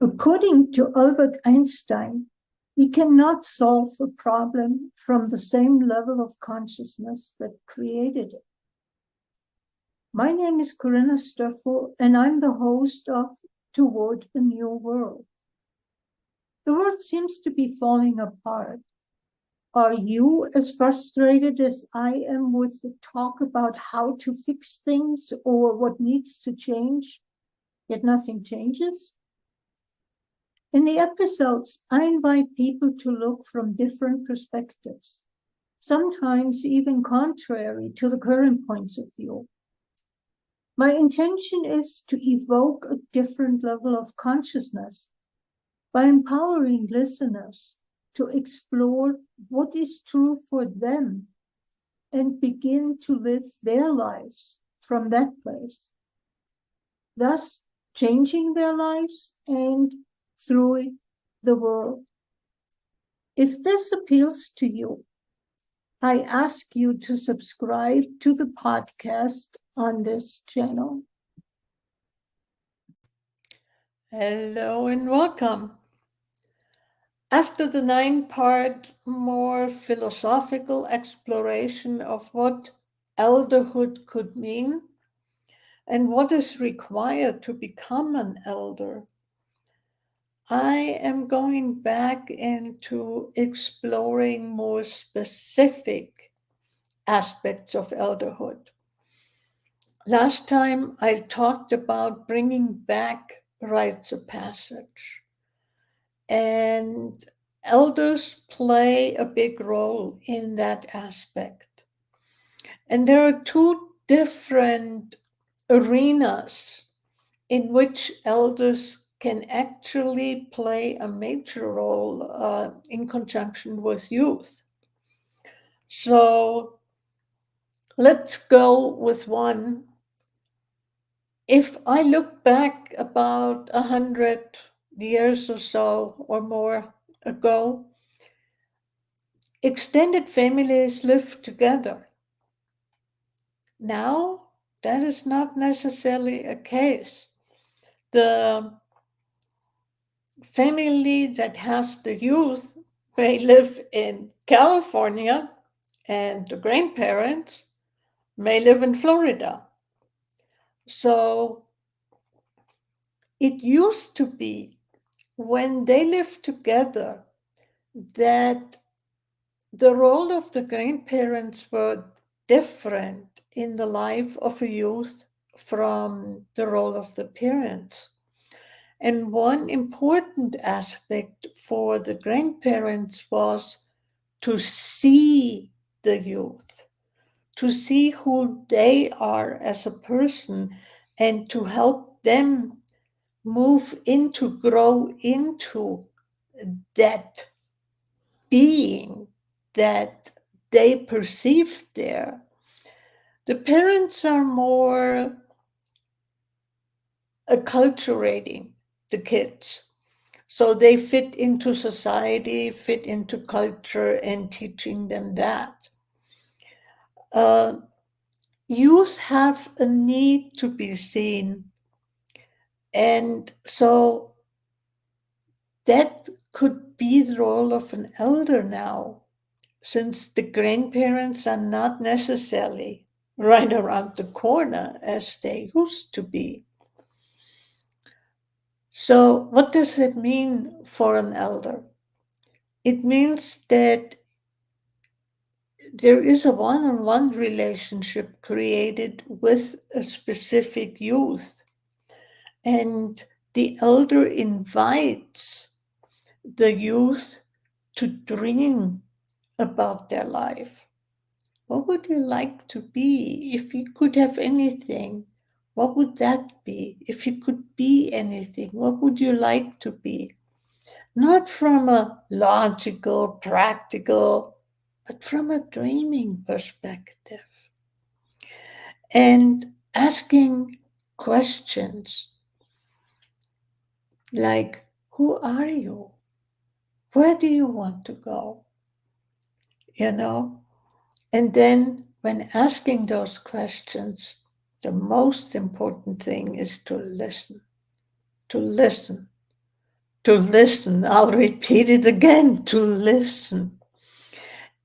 According to Albert Einstein, we cannot solve a problem from the same level of consciousness that created it. My name is Corinna Stoffel, and I'm the host of Toward a New World. The world seems to be falling apart. Are you as frustrated as I am with the talk about how to fix things or what needs to change, yet nothing changes? In the episodes, I invite people to look from different perspectives, sometimes even contrary to the current points of view. My intention is to evoke a different level of consciousness by empowering listeners to explore what is true for them and begin to live their lives from that place, thus changing their lives and through the world. If this appeals to you, I ask you to subscribe to the podcast on this channel. Hello and welcome. After the 9-part, more philosophical exploration of what elderhood could mean and what is required to become an elder, I am going back into exploring more specific aspects of elderhood. Last time I talked about bringing back rites of passage. And elders play a big role in that aspect. And there are two different arenas in which elders can actually play a major role in conjunction with youth. So let's go with one. If I look back about 100 years or so or more ago, extended families live together. Now, that is not necessarily a case. The family that has the youth may live in California, and the grandparents may live in Florida. So it used to be when they lived together that the role of the grandparents were different in the life of a youth from the role of the parents. And one important aspect for the grandparents was to see the youth, to see who they are as a person, and to help them grow into that being that they perceive there. The parents are more acculturating the kids. So they fit into society, fit into culture, and teaching them that. Uh, Youth have a need to be seen. And so that could be the role of an elder now, since the grandparents are not necessarily right around the corner as they used to be. So, what does it mean for an elder? It means that there is a one-on-one relationship created with a specific youth, and the elder invites the youth to dream about their life. What would you like to be if you could have anything? What would that be? If you could be anything, what would you like to be? Not from a logical, practical, but from a dreaming perspective. And asking questions like, who are you? Where do you want to go? You know? And then when asking those questions, the most important thing is to listen, to listen. to listen. I'll repeat it again, to listen.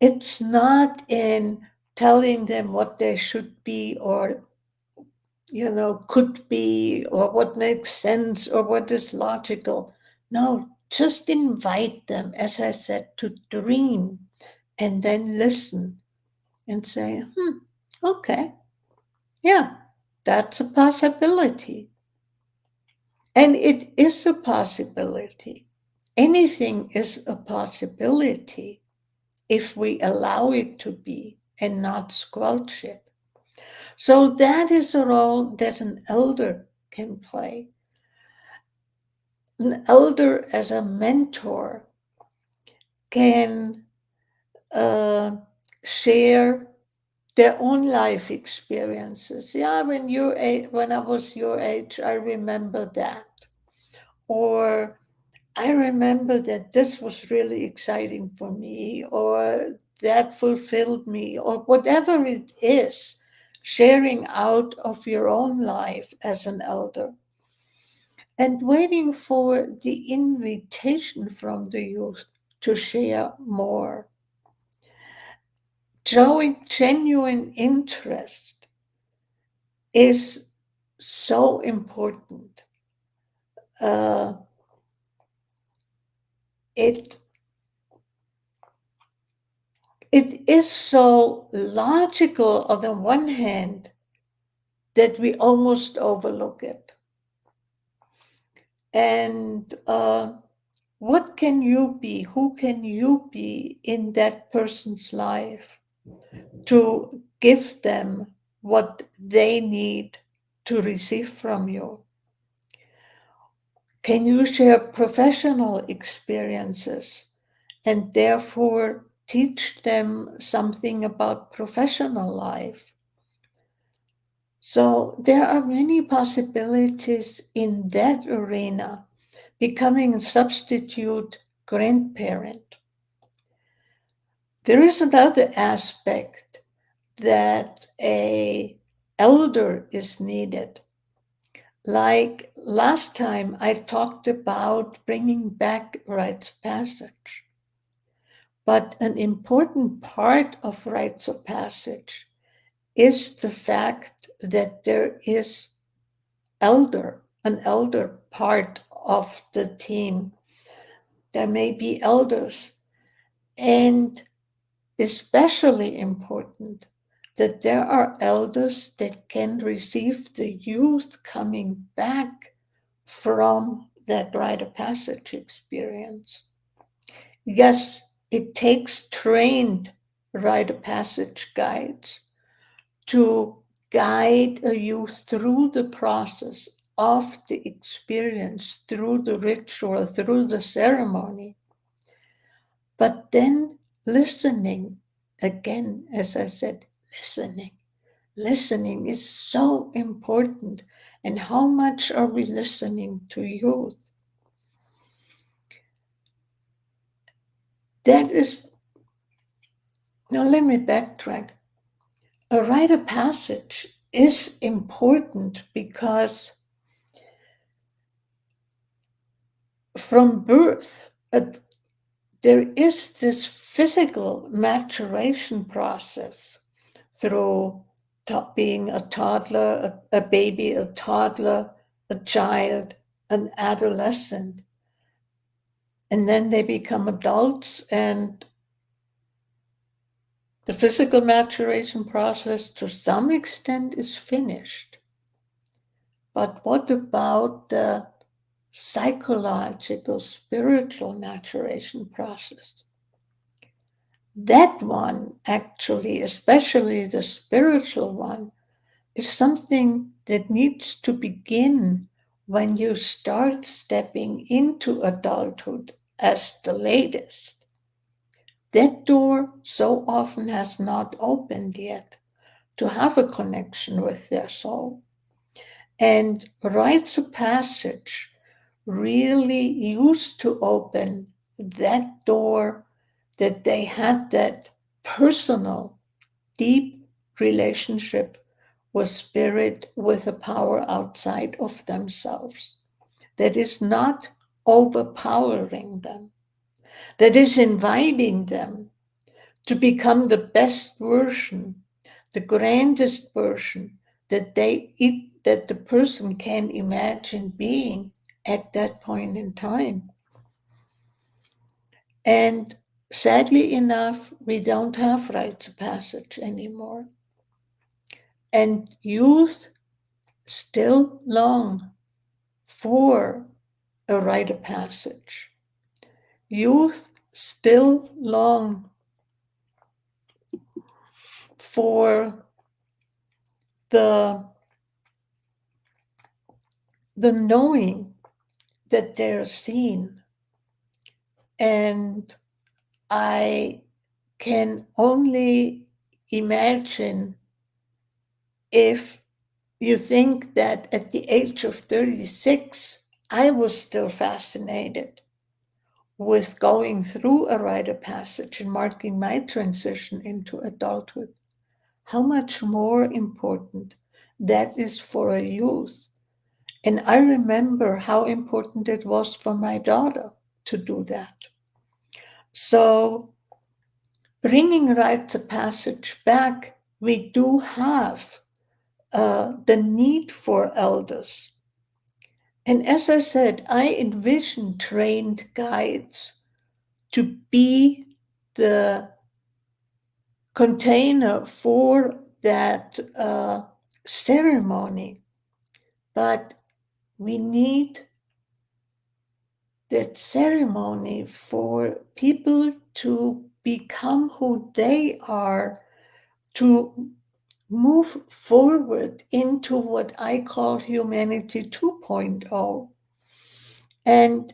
It's not in telling them what they should be or, could be, or what makes sense or what is logical. No, just invite them, as I said, to dream and then listen and say, okay, yeah, that's a possibility. And it is a possibility. Anything is a possibility if we allow it to be and not squelch it. So that is a role that an elder can play. An elder as a mentor can share their own life experiences. Yeah, when I was your age, I remember that. Or I remember that this was really exciting for me, or that fulfilled me, or whatever it is, sharing out of your own life as an elder and waiting for the invitation from the youth to share more. Showing genuine interest is so important. It is so logical on the one hand that we almost overlook it. And what can you be? Who can you be in that person's life to give them what they need to receive from you? Can you share professional experiences and therefore teach them something about professional life? So there are many possibilities in that arena, becoming a substitute grandparent. There is another aspect that a elder is needed. Like last time, I talked about bringing back rites of passage. But an important part of rites of passage is the fact that there is an elder part of the team. There may be elders, and especially important that there are elders that can receive the youth coming back from that rite of passage experience. Yes, it takes trained rite of passage guides to guide a youth through the process of the experience, through the ritual, through the ceremony. But then listening, again, as I said, listening is so important. And how much are we listening to youth? That is, now let me backtrack. A rite of passage is important because from birth, there is this physical maturation process through being a toddler, a baby, a toddler, a child, an adolescent. And then they become adults, and the physical maturation process to some extent is finished. But what about the psychological, spiritual maturation process? That one, actually, especially the spiritual one, is something that needs to begin when you start stepping into adulthood as the latest. That door so often has not opened yet to have a connection with their soul. And rites of passage really used to open that door, that they had that personal, deep relationship with spirit, with a power outside of themselves that is not overpowering them, that is inviting them to become the best version, the grandest version that that the person can imagine being at that point in time. And sadly enough, we don't have rites of passage anymore. And youth still long for a rite of passage. Youth still long for the knowing that they're seen. And I can only imagine, if you think that at the age of 36, I was still fascinated with going through a rite of passage and marking my transition into adulthood, how much more important that is for a youth. And I remember how important it was for my daughter to do that. So, bringing rites of passage back, we do have the need for elders. And as I said, I envision trained guides to be the container for that ceremony. But we need that ceremony for people to become who they are, to move forward into what I call humanity 2.0. And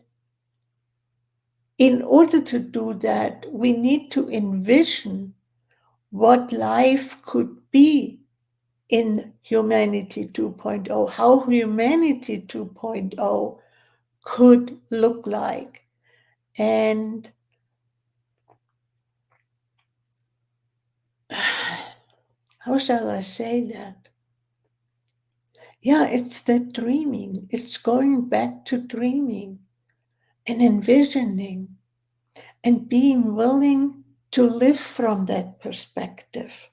in order to do that, we need to envision what life could be in humanity 2.0, how humanity 2.0 could look like. And how shall I say that? Yeah, it's that dreaming. It's going back to dreaming and envisioning and being willing to live from that perspective.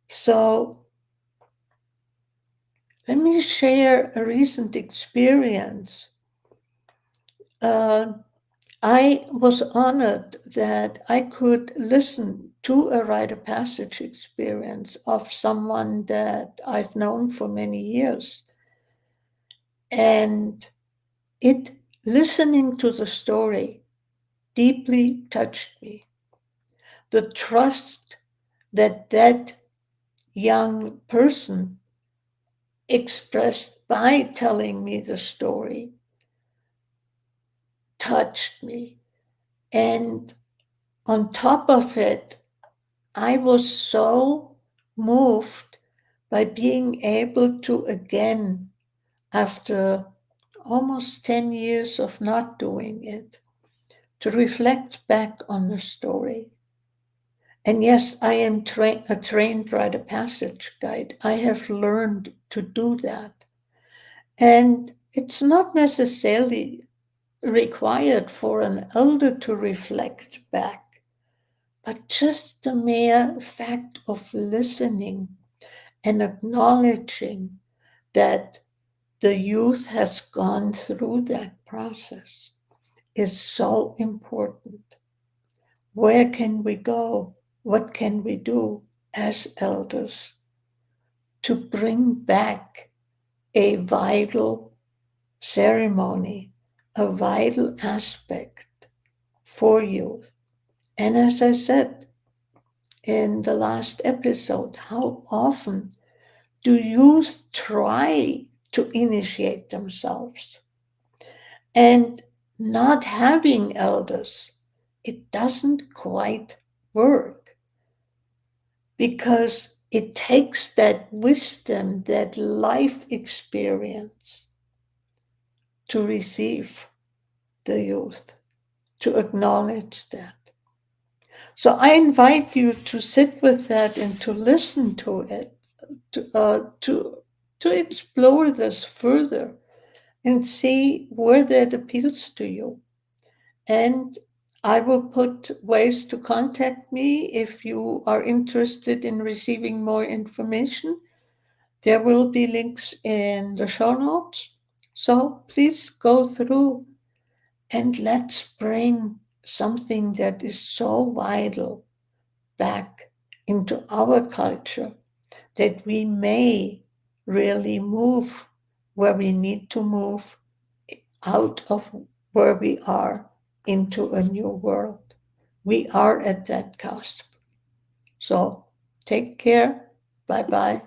So let me share a recent experience. I was honored that I could listen to a rite of passage experience of someone that I've known for many years. And listening to the story deeply touched me. The trust that that young person expressed by telling me the story touched me. And on top of it, I was so moved by being able to, again, after almost 10 years of not doing it, to reflect back on the story. And yes, I am a trained rite of passage guide. I have learned to do that. And it's not necessarily required for an elder to reflect back, but just the mere fact of listening and acknowledging that the youth has gone through that process is so important. Where can we go? What can we do as elders to bring back a vital ceremony, a vital aspect for youth? And as I said in the last episode, how often do youth try to initiate themselves? And not having elders, it doesn't quite work, because it takes that wisdom, that life experience to receive the youth, to acknowledge that. So I invite you to sit with that and to listen to it, to explore this further, and see where that appeals to you. And I will put ways to contact me if you are interested in receiving more information. There will be links in the show notes. So please go through and let's bring something that is so vital back into our culture that we may really move where we need to move out of where we are into a new world. We are at that cusp. So take care. Bye bye.